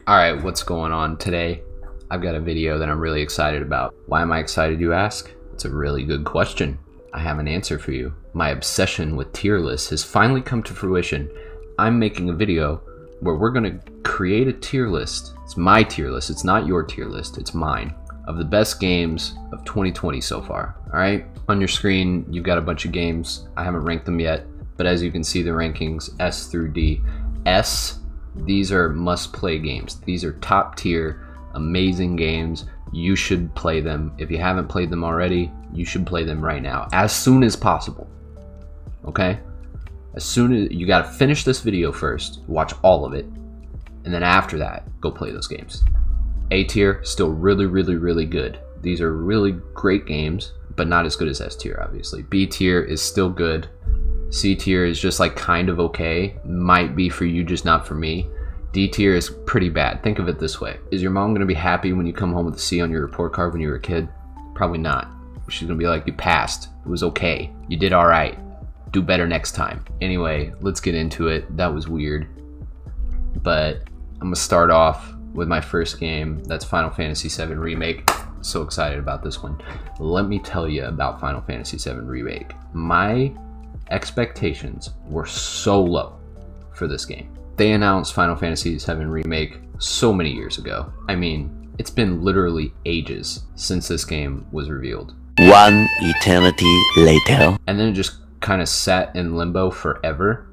Alright, what's going on today? I've got a video that I'm really excited about. Why am I excited, you ask? It's a really good question. I have an answer for you. My obsession with tier lists has finally come to fruition. I'm making a video where we're going to create a tier list. It's my tier list. It's not your tier list. It's mine. Of the best games of 2020 so far. Alright? On your screen, you've got a bunch of games. I haven't ranked them yet, but as you can see, the rankings S through D. S, these are must-play games. These are top-tier, amazing games. You should play them. If you haven't played them already, you should play them right now, as soon as possible. Okay? As soon as you gotta finish this video first, watch all of it, and then after that, go play those games. A tier, still really good. These are really great games, but not as good as S tier, obviously. B tier is still good. C tier is just like kind of okay. Might be for you, just not for me. D tier is pretty bad. Think of it this way. Is your mom gonna be happy when you come home with a C on your report card when you were a kid? Probably not. She's gonna be like, you passed. It was okay. You did all right. Do better next time. Anyway, let's get into it. That was weird. But I'm gonna start off with my first game. That's Final Fantasy VII Remake. So excited about this one. Let me tell you about Final Fantasy VII Remake. My expectations were so low for this game. They announced Final Fantasy VII Remake so many years ago. I mean, it's been literally ages since this game was revealed. One eternity later. And then it just kind of sat in limbo forever.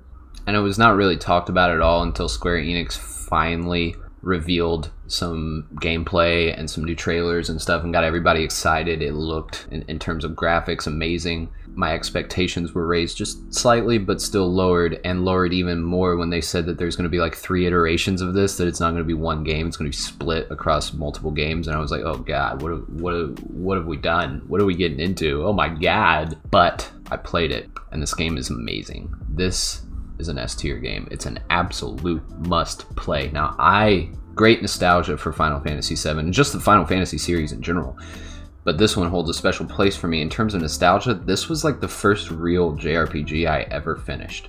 And it was not really talked about at all until Square Enix finally revealed some gameplay and some new trailers and stuff and got everybody excited. It looked, in terms of graphics, amazing. My expectations were raised just slightly, but still lowered, and lowered even more when they said that there's going to be like 3 iterations of this, that it's not going to be one game, it's going to be split across multiple games. And I was like, oh god, what have we done? What are we getting into? Oh my god. But I played it, and this game is amazing. This is an S tier game. It's an absolute must play. Now, great nostalgia for Final Fantasy VII, and just the Final Fantasy series in general. But this one holds a special place for me. In terms of nostalgia, this was like the first real JRPG I ever finished.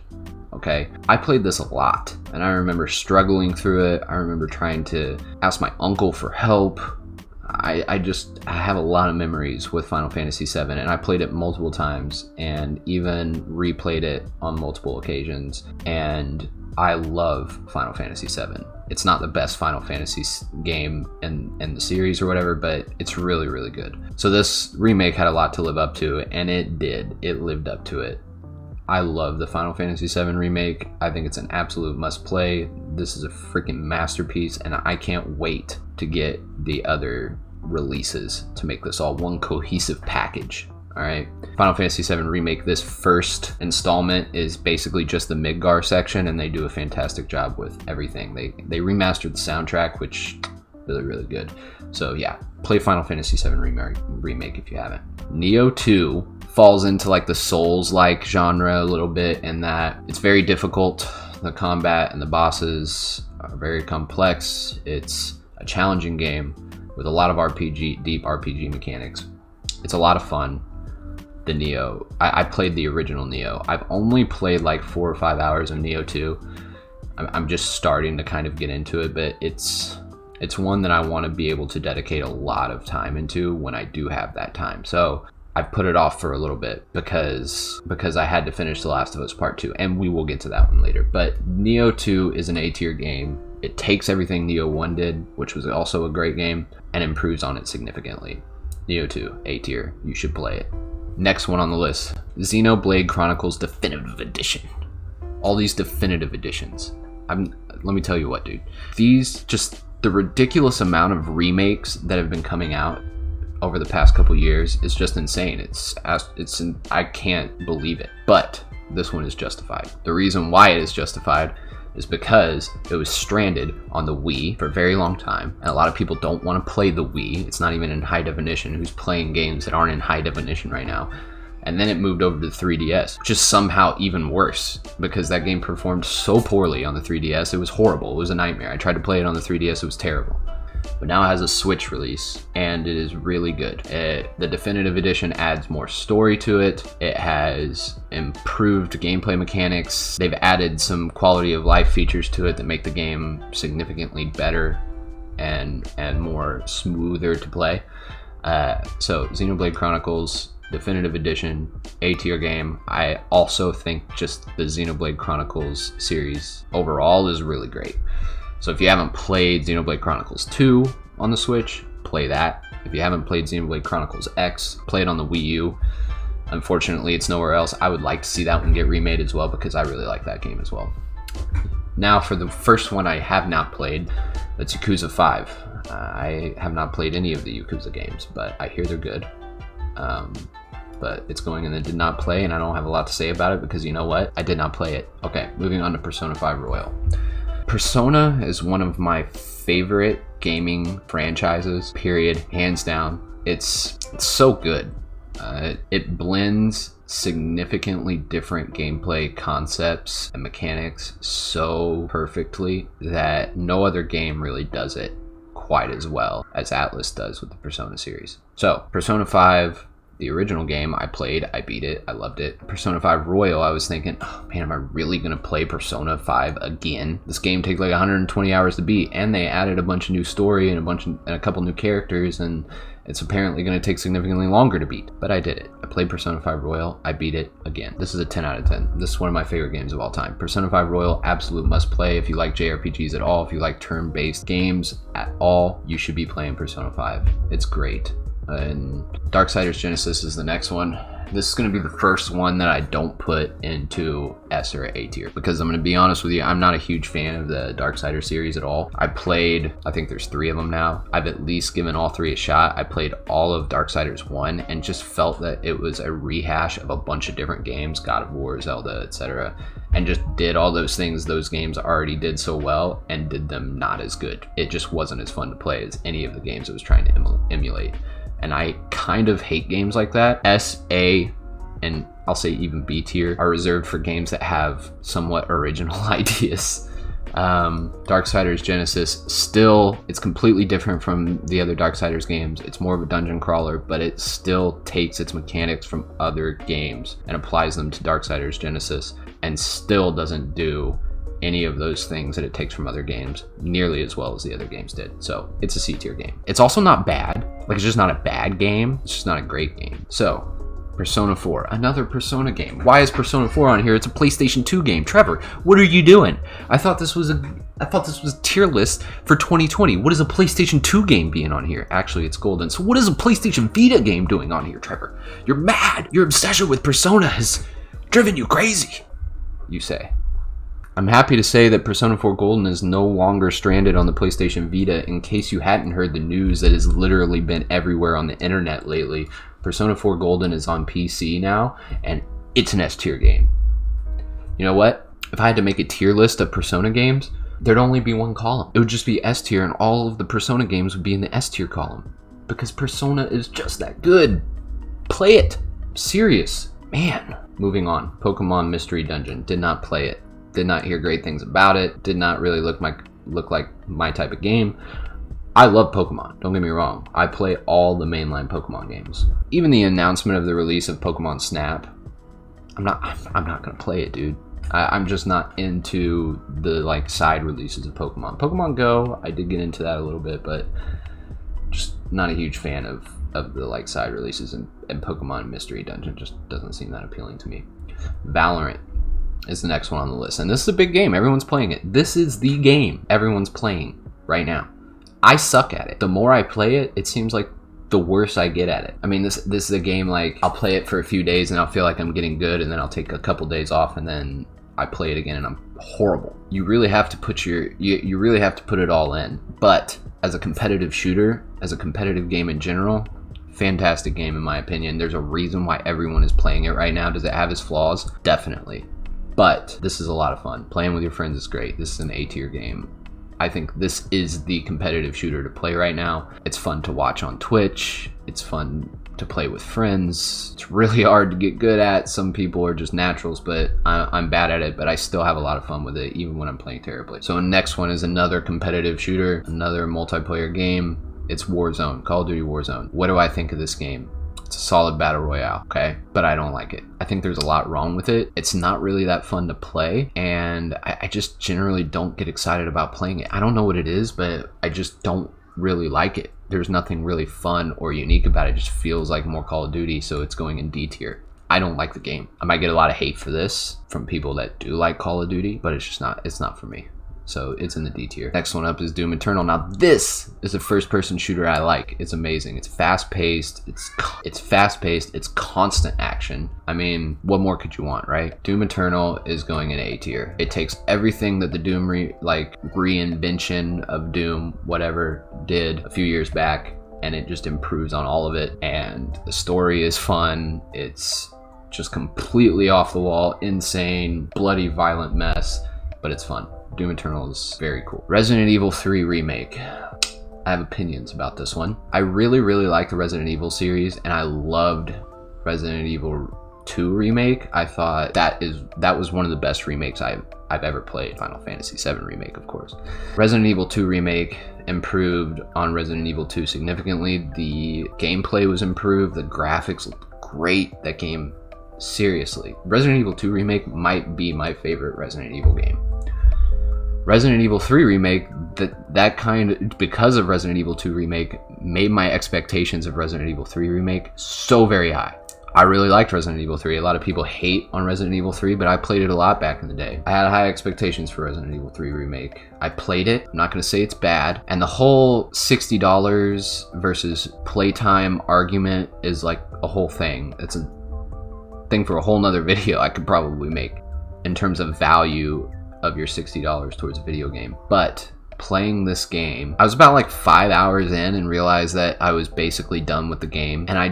Okay? I played this a lot, and I remember struggling through it. I remember trying to ask my uncle for help. I have a lot of memories with Final Fantasy VII, and I played it multiple times, and even replayed it on multiple occasions, and I love Final Fantasy VII. It's not the best Final Fantasy game in the series or whatever, but it's really good. So this remake had a lot to live up to, and it did. It lived up to it. I love the Final Fantasy VII remake. I think it's an absolute must play. This is a freaking masterpiece, and I can't wait to get the other releases to make this all one cohesive package. Alright, Final Fantasy VII Remake, this first installment is basically just the Midgar section, and they do a fantastic job with everything. They remastered the soundtrack, which really good. So yeah, play Final Fantasy VII Remake if you haven't. Nioh 2 falls into like the Souls-like genre a little bit, in that it's very difficult. The combat and the bosses are very complex. It's a challenging game with a lot of deep RPG mechanics. It's a lot of fun. The Nioh, I played the original Nioh. I've only played like 4 or 5 hours of Nioh 2. I'm just starting to kind of get into it, but it's one that I want to be able to dedicate a lot of time into when I do have that time. So I've put it off for a little bit because I had to finish The Last of Us Part 2, and we will get to that one later. But Nioh 2 is an A tier game. It takes everything Nioh 1 did, which was also a great game, and improves on it significantly. Nioh 2, A tier, you should play it. Next one on the list, Xenoblade Chronicles Definitive Edition. All these definitive editions. Let me tell you what, dude. The ridiculous amount of remakes that have been coming out over the past couple years is just insane. I can't believe it. But this one is justified. The reason why it is justified is because it was stranded on the Wii for a very long time, and a lot of people don't want to play the Wii. It's not even in high definition. Who's playing games that aren't in high definition right now? And then it moved over to the 3DS, which is somehow even worse, because that game performed so poorly on the 3DS. It was horrible. It was a nightmare. I tried to play it on the 3DS. It was terrible. But now it has a Switch release, and it is really good. The Definitive Edition adds more story to it. It has improved gameplay mechanics. They've added some quality of life features to it that make the game significantly better. and more smoother to play. So Xenoblade Chronicles Definitive Edition, A tier game. I also think just the Xenoblade Chronicles series overall is really great. So if you haven't played Xenoblade Chronicles 2 on the Switch, play that. If you haven't played Xenoblade Chronicles X, play it on the Wii U. Unfortunately, it's nowhere else. I would like to see that one get remade as well because I really like that game as well. Now for the first one I have not played, that's Yakuza 5. I have not played any of the Yakuza games, but I hear they're good. But it's going in the did not play, and I don't have a lot to say about it because you know what? I did not play it. Okay, moving on to Persona 5 Royal. Persona is one of my favorite gaming franchises, period, hands down. It's so good. It blends significantly different gameplay concepts and mechanics so perfectly that no other game really does it quite as well as Atlas does with the Persona series. So, Persona 5, the original game, I played, I beat it, I loved it. Persona 5 Royal, I was thinking, oh man, am I really gonna play Persona 5 again? This game takes like 120 hours to beat, and they added a bunch of new story and a couple new characters, and it's apparently gonna take significantly longer to beat. But I did it. I played Persona 5 Royal, I beat it again. This is a 10 out of 10. This is one of my favorite games of all time. Persona 5 Royal, absolute must play. If you like JRPGs at all, if you like turn-based games at all, you should be playing Persona 5. It's great. And Darksiders Genesis is the next one. This is going to be the first one that I don't put into S or A tier because I'm going to be honest with you, I'm not a huge fan of the Darksiders series at all. I think there's 3 of them now. I've at least given all 3 a shot. I played all of Darksiders 1 and just felt that it was a rehash of a bunch of different games, God of War, Zelda, etc., and just did all those things those games already did so well and did them not as good. It just wasn't as fun to play as any of the games it was trying to emulate. And I kind of hate games like that. S, A, and I'll say even B tier are reserved for games that have somewhat original ideas. Darksiders Genesis, still, it's completely different from the other Darksiders games. It's more of a dungeon crawler, but it still takes its mechanics from other games and applies them to Darksiders Genesis, and still doesn't do any of those things that it takes from other games nearly as well as the other games did. So it's a C tier game. It's also not bad. Like, it's just not a bad game. It's just not a great game. So Persona 4, another Persona game. Why is Persona 4 on here? It's a PlayStation 2 game. Trevor, what are you doing? I thought this was a tier list for 2020. What is a PlayStation 2 game being on here? Actually, it's golden. So what is a PlayStation Vita game doing on here, Trevor? You're mad. Your obsession with Persona has driven you crazy, you say. I'm happy to say that Persona 4 Golden is no longer stranded on the PlayStation Vita. In case you hadn't heard the news that has literally been everywhere on the internet lately, Persona 4 Golden is on PC now, and it's an S tier game. You know what? If I had to make a tier list of Persona games, there'd only be one column. It would just be S tier, and all of the Persona games would be in the S tier column. Because Persona is just that good. Play it. Serious. Man. Moving on. Pokemon Mystery Dungeon. Did not play it. Did not hear great things about it. Did not really look like my type of game. I love Pokemon, don't get me wrong. I play all the mainline Pokemon games. Even the announcement of the release of Pokemon Snap, I'm not gonna play it, dude. I'm just not into the side releases of Pokemon. Pokemon Go, I did get into that a little bit, but just not a huge fan of the side releases, and Pokemon Mystery Dungeon just doesn't seem that appealing to me. Valorant is the next one on the list, and this is a big game. Everyone's playing it. This is the game everyone's playing right now. I suck at it. The more I play it, it seems like the worse I get at it. I mean, this is a game I'll play it for a few days and I'll feel like I'm getting good, and then I'll take a couple days off, and then I play it again and I'm horrible. You really have to put you really have to put it all in. But as a competitive shooter, as a competitive game in general, fantastic game in my opinion. There's a reason why everyone is playing it right now. Does it have its flaws? Definitely. But this is a lot of fun. Playing with your friends is great. This is an A tier game. I think this is the competitive shooter to play right now. It's fun to watch on Twitch. It's fun to play with friends. It's really hard to get good at. Some people are just naturals, but I'm bad at it, but I still have a lot of fun with it, even when I'm playing terribly. So next one is another competitive shooter, another multiplayer game. It's Warzone, Call of Duty Warzone. What do I think of this game? It's a solid battle royale, okay? But I don't like it. I think there's a lot wrong with it. It's not really that fun to play, and I just generally don't get excited about playing it. I don't know what it is, but I just don't really like it. There's nothing really fun or unique about it. It just feels like more Call of Duty, so it's going in D tier. I don't like the game. I might get a lot of hate for this from people that do like Call of Duty, but it's not for me. So it's in the D tier. Next one up is Doom Eternal. Now this is a first-person shooter I like. It's amazing. It's fast-paced. It's fast-paced. It's constant action. I mean, what more could you want, right? Doom Eternal is going in A tier. It takes everything that the Doom reinvention of Doom, whatever, did a few years back, and it just improves on all of it. And the story is fun. It's just completely off the wall, insane, bloody, violent mess, but it's fun. Doom Eternal is very cool. Resident Evil 3 Remake. I have opinions about this one. I really, really like the Resident Evil series, and I loved Resident Evil 2 Remake. I thought that was one of the best remakes I've ever played. Final Fantasy 7 Remake, of course. Resident Evil 2 Remake improved on Resident Evil 2 significantly. The gameplay was improved. The graphics looked great. That game, seriously. Resident Evil 2 Remake might be my favorite Resident Evil game. Resident Evil 3 Remake, because of Resident Evil 2 Remake, made my expectations of Resident Evil 3 Remake so very high. I really liked Resident Evil 3. A lot of people hate on Resident Evil 3, but I played it a lot back in the day. I had high expectations for Resident Evil 3 Remake. I played it. I'm not going to say it's bad. And the whole $60 versus playtime argument is like a whole thing. It's a thing for a whole nother video I could probably make in terms of value of your $60 towards a video game. But playing this game, I was about like 5 hours in and realized that I was basically done with the game. And I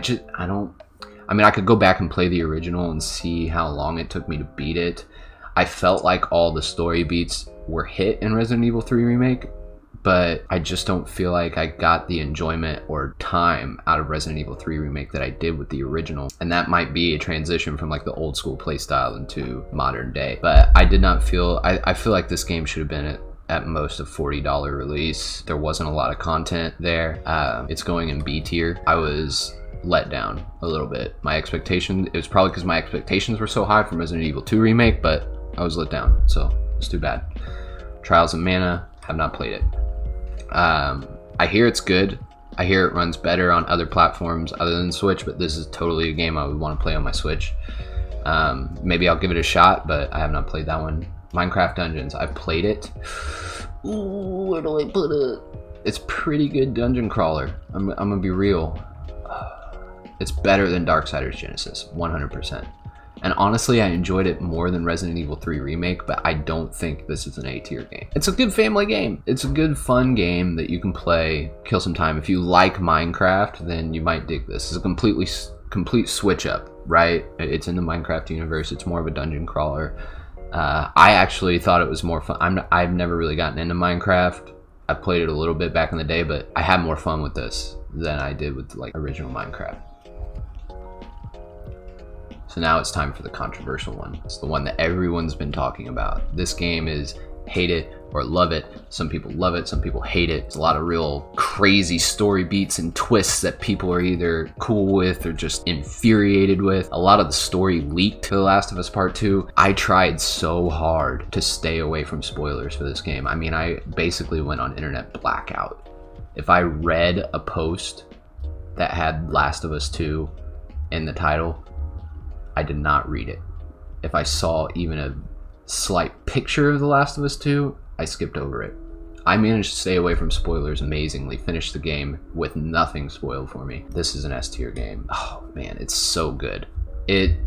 could go back and play the original and see how long it took me to beat it. I felt like all the story beats were hit in Resident Evil 3 Remake, but I just don't feel like I got the enjoyment or time out of Resident Evil 3 Remake that I did with the original. And that might be a transition from like the old school playstyle into modern day. But I did not feel, I feel like this game should have been at most a $40 release. There wasn't a lot of content there. It's going in B tier. I was let down a little bit. It was probably because my expectations were so high from Resident Evil 2 Remake, but I was let down, so it's too bad. Trials of Mana, have not played it. I hear it's good. I hear it runs better on other platforms other than Switch, but this is totally a game I would want to play on my Switch. Maybe I'll give it a shot, but I have not played that one. Minecraft Dungeons, I've played it. Ooh, where do I put it? It's pretty good dungeon crawler. I'm gonna be real. It's better than Darksiders Genesis, 100%. And honestly, I enjoyed it more than Resident Evil 3 Remake, but I don't think this is an A tier game. It's a good family game. It's a good, fun game that you can play, kill some time. If you like Minecraft, then you might dig this. It's a complete switch up, right? It's in the Minecraft universe. It's more of a dungeon crawler. I actually thought it was more fun. I've never really gotten into Minecraft. I played it a little bit back in the day, but I had more fun with this than I did with like original Minecraft. So now it's time for the controversial one. It's the one that everyone's been talking about. This game is hate it or love it. Some people love it, some people hate it. It's a lot of real crazy story beats and twists that people are either cool with or just infuriated with. A lot of the story leaked to The Last of Us Part 2. I tried so hard to stay away from spoilers for this game. I mean, I basically went on internet blackout. If I read a post that had Last of Us 2 in the title, I did not read it. If I saw even a slight picture of The Last of Us 2, I skipped over it. I managed to stay away from spoilers amazingly, finished the game with nothing spoiled for me. This is an S tier game. Oh man, it's so good. It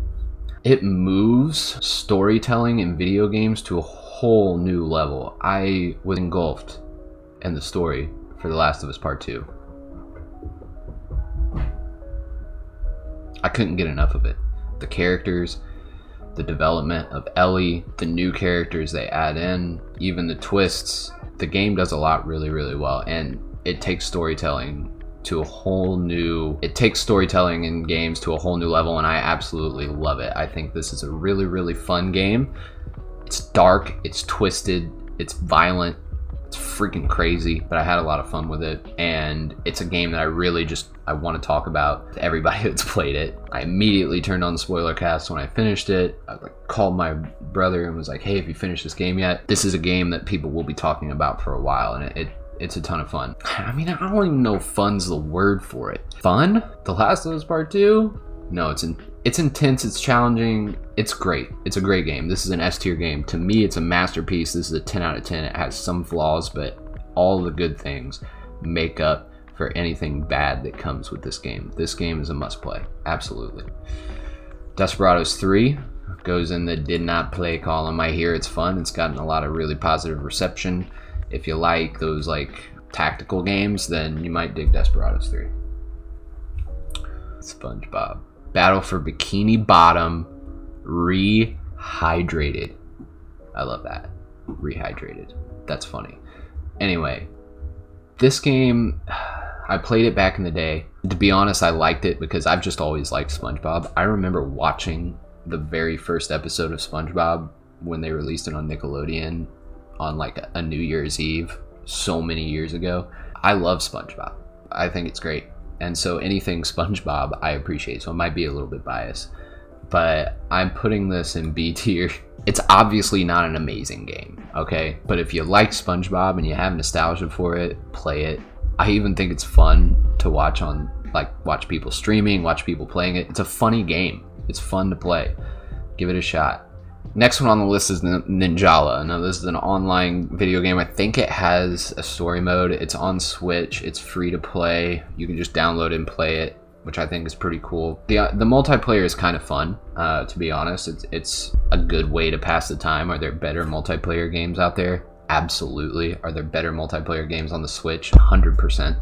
moves storytelling in video games to a whole new level. I was engulfed in the story for The Last of Us Part 2. I couldn't get enough of it. The characters, the development of Ellie, the new characters they add in, even the twists. The game does a lot really, really well, and it takes storytelling to a whole new... It takes storytelling in games to a whole new level, and I absolutely love it. I think this is a really, really fun game. It's dark, it's twisted, it's violent, It's freaking crazy, but I had a lot of fun with it, and it's a game that I want to talk about to everybody that's played it. I immediately turned on the spoiler cast when I finished it. I called my brother and was like, hey, have you finished this game yet? This is a game that people will be talking about for a while, and it's a ton of fun. I mean, I don't even know if fun's the word for it. Fun? The Last of Us Part 2? No, it's intense, it's challenging, it's great. It's a great game. This is an S tier game. To me, it's a masterpiece. This is a 10 out of 10. It has some flaws, but all the good things make up for anything bad that comes with this game. This game is a must play, absolutely. Desperados 3 goes in the did not play column. I hear it's fun. It's gotten a lot of really positive reception. If you like those like tactical games, then you might dig Desperados 3. SpongeBob. Battle for Bikini Bottom Rehydrated. I love that. Rehydrated. That's funny. Anyway, this game, I played it back in the day. To be honest, I liked it because I've just always liked SpongeBob. I remember watching the very first episode of SpongeBob when they released it on Nickelodeon on like a New Year's Eve so many years ago. I love SpongeBob. I think it's great. And so anything SpongeBob I appreciate, so it might be a little bit biased, but I'm putting this in B tier. It's obviously not an amazing game, okay? But if you like SpongeBob and you have nostalgia for it, play it. I even think it's fun to watch watch people streaming, watch people playing it. It's a funny game. It's fun to play. Give it a shot. Next one on the list is Ninjala. Now this is an online video game. I think it has a story mode. It's on Switch. It's free to play. You can just download it and play it, which I think is pretty cool. The multiplayer is kind of fun, to be honest. It's a good way to pass the time. Are there better multiplayer games out there? Absolutely. Are there better multiplayer games on the Switch? 100%.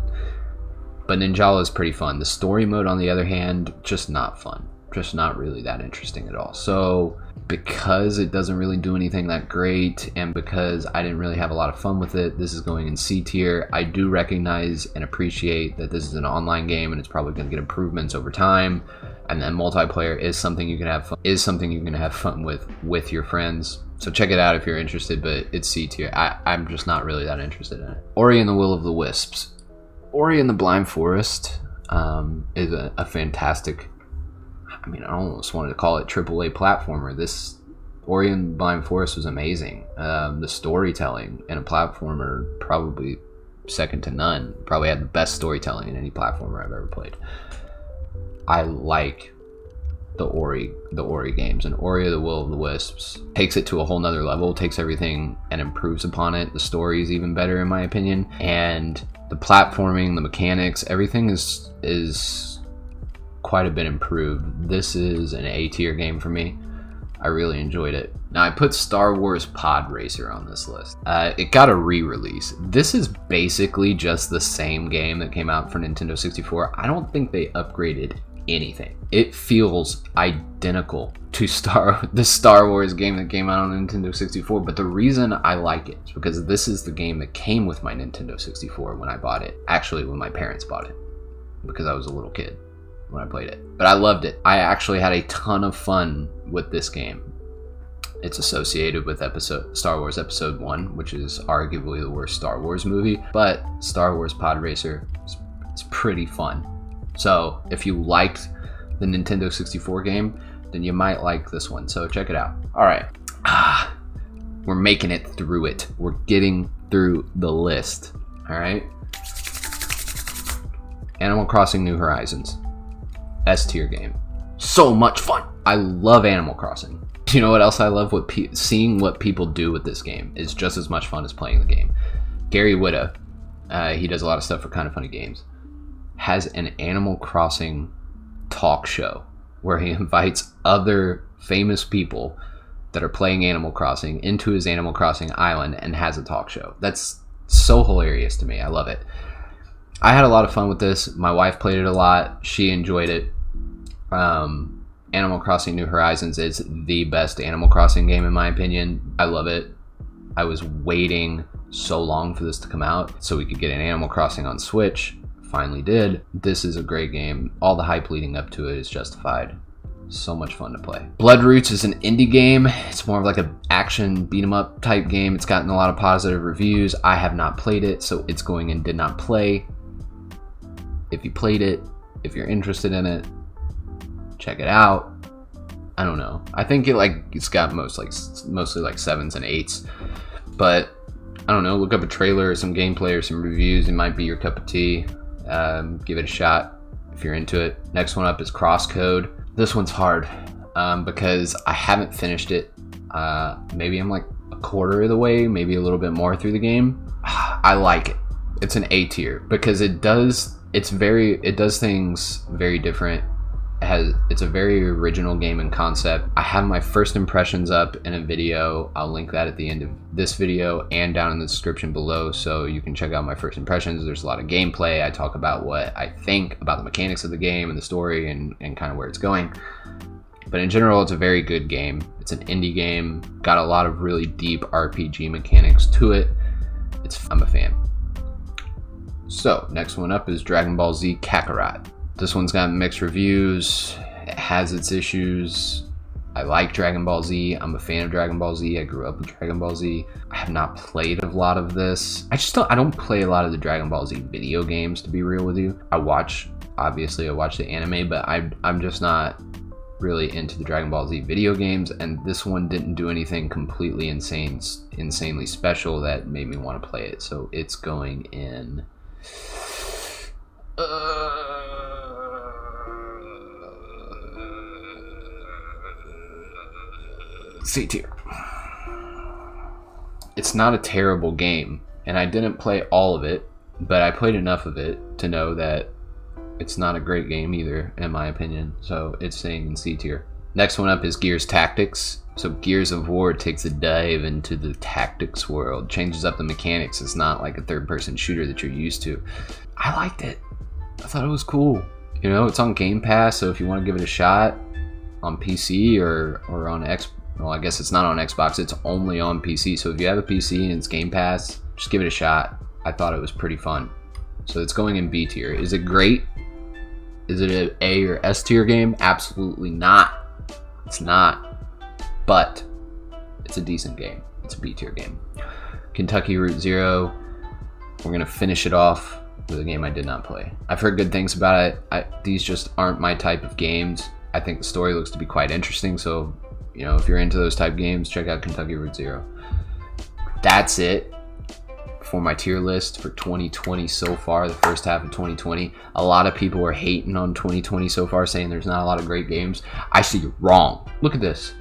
But Ninjala is pretty fun. The story mode, on the other hand, just not fun. Just not really that interesting at all. So because it doesn't really do anything that great, and because I didn't really have a lot of fun with it, this is going in C tier. I do recognize and appreciate that this is an online game and it's probably going to get improvements over time, and then multiplayer is something you can have fun with your friends. So check it out if you're interested, but it's C tier. I'm just not really that interested in it. Ori and the Will of the Wisps. Ori and the Blind Forest is a fantastic, I mean, I almost wanted to call it AAA platformer. This Ori and the Blind Forest was amazing. The storytelling in a platformer, probably second to none. Probably had the best storytelling in any platformer I've ever played. I like the Ori games, and Ori of the Will of the Wisps takes it to a whole nother level, takes everything and improves upon it. The story is even better in my opinion, and the platforming, the mechanics, everything is quite a bit improved. This is an A tier game for me. I really enjoyed it. Now I put Star Wars Pod Racer on this list. It got a re-release. This is basically just the same game that came out for Nintendo 64. I don't think they upgraded anything. It feels identical to the Star Wars game that came out on Nintendo 64, but the reason I like it is because this is the game that came with my Nintendo 64 when I bought it. Actually, when my parents bought it, because I was a little kid when I played it. But I loved it. I actually had a ton of fun with this game. It's associated with Star Wars Episode 1, which is arguably the worst Star Wars movie, but Star Wars Pod Racer is pretty fun. So if you liked the Nintendo 64 game, then you might like this one. So check it out. All right. We're making it through it. We're getting through the list. All right. Animal Crossing New Horizons. S tier game. So much fun. I love Animal Crossing. You know what else I love? Seeing what people do with this game is just as much fun as playing the game. Gary Whitta, he does a lot of stuff for Kind of Funny Games, has an Animal Crossing talk show where he invites other famous people that are playing Animal Crossing into his Animal Crossing island and has a talk show. That's so hilarious to me. I love it. I had a lot of fun with this. My wife played it a lot. She enjoyed it. Animal Crossing New Horizons is the best Animal Crossing game in my opinion. I love it. I was waiting so long for this to come out so we could get an Animal Crossing on Switch. Finally did. This is a great game. All the hype leading up to it is justified. So much fun to play. Blood Roots is an indie game. It's more of like an action beat 'em up type game. It's gotten a lot of positive reviews. I have not played it, so it's going in did not play. If you played it, if you're interested in it, check it out. I don't know. I think it's got mostly like 7s and 8s, but I don't know. Look up a trailer or some gameplay or some reviews. It might be your cup of tea. Give it a shot if you're into it. Next one up is Crosscode. This one's hard because I haven't finished it. Maybe I'm like a quarter of the way, maybe a little bit more through the game. I like it. It's an A tier because it does things very different. It's a very original game and concept. I have my first impressions up in a video. I'll link that at the end of this video and down in the description below, so you can check out my first impressions. There's a lot of gameplay. I talk about what I think about the mechanics of the game and the story and kind of where it's going. But in general, it's a very good game. It's an indie game, got a lot of really deep RPG mechanics to it. I'm a fan. So next one up is Dragon Ball Z Kakarot. This one's got mixed reviews. It has its issues. I like Dragon Ball Z. I'm a fan of Dragon Ball Z. I grew up with Dragon Ball Z. I have not played a lot of this. I don't play a lot of the Dragon Ball Z video games, to be real with you. Obviously I watch the anime, but I'm just not really into the Dragon Ball Z video games, and this one didn't do anything completely insanely special that made me want to play it. So it's going in C tier. It's not a terrible game, and I didn't play all of it, but I played enough of it to know that it's not a great game either, in my opinion. So it's staying in C tier. Next one up is Gears Tactics. So Gears of War takes a dive into the tactics world, changes up the mechanics. It's not like a third-person shooter that you're used to. I liked it. I thought it was cool. You know, it's on Game Pass, so if you want to give it a shot on PC or on Xbox. Well, I guess it's not on Xbox, it's only on PC. So if you have a PC and it's Game Pass, just give it a shot. I thought it was pretty fun. So it's going in B tier. Is it great? Is it an A or S tier game? Absolutely not. It's not. But it's a decent game. It's a B tier game. Kentucky Route Zero. We're going to finish it off with a game I did not play. I've heard good things about it. These just aren't my type of games. I think the story looks to be quite interesting, so you know, if you're into those type games, check out Kentucky Route Zero. That's it for my tier list for 2020 so far, the first half of 2020. A lot of people are hating on 2020 so far, saying there's not a lot of great games. I see you're wrong. Look at this.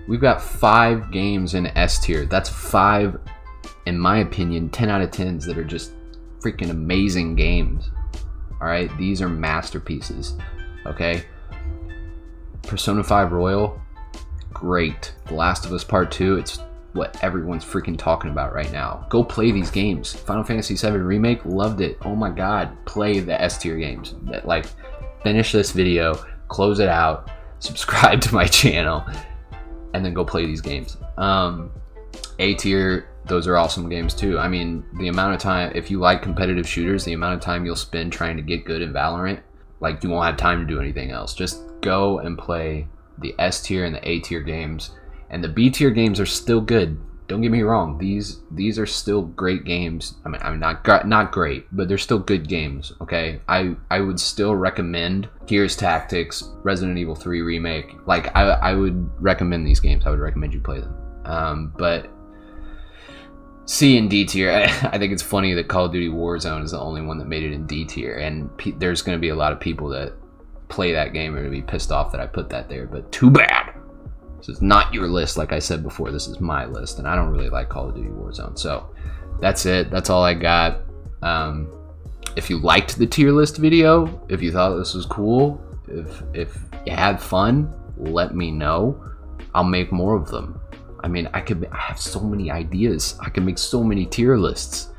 We've got 5 games in S tier. That's 5, in my opinion, 10 out of 10s that are just freaking amazing games. All right, these are masterpieces. Okay. Persona 5 Royal, great. The Last of Us Part 2, it's what everyone's freaking talking about right now. Go play these games. Final Fantasy VII Remake, loved it. Oh my god, play the S tier games. Like, finish this video, close it out, subscribe to my channel, and then go play these games. A tier, those are awesome games too. I mean, the amount of time, if you like competitive shooters, the amount of time you'll spend trying to get good in Valorant, like, you won't have time to do anything else. Just go and play the S tier and the A tier games, and the B tier games are still good. Don't get me wrong; these are still great games. I mean, not great, but they're still good games. Okay, I would still recommend Gears Tactics, Resident Evil 3 Remake. Like, I would recommend these games. I would recommend you play them. But C and D tier, I think it's funny that Call of Duty Warzone is the only one that made it in D tier, and there's going to be a lot of people that play that game are going to be pissed off that I put that there, but too bad. This is not your list, like I said before. This is my list, and I don't really like Call of Duty Warzone. So that's it. That's all I got. If you liked the tier list video, if you thought this was cool, if you had fun, let me know. I'll make more of them. I mean, I have so many ideas. I can make so many tier lists.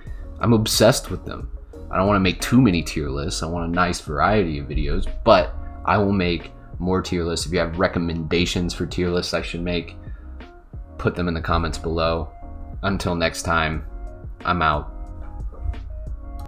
I'm obsessed with them. I don't want to make too many tier lists. I want a nice variety of videos, but I will make more tier lists. If you have recommendations for tier lists I should make, put them in the comments below. Until next time, I'm out.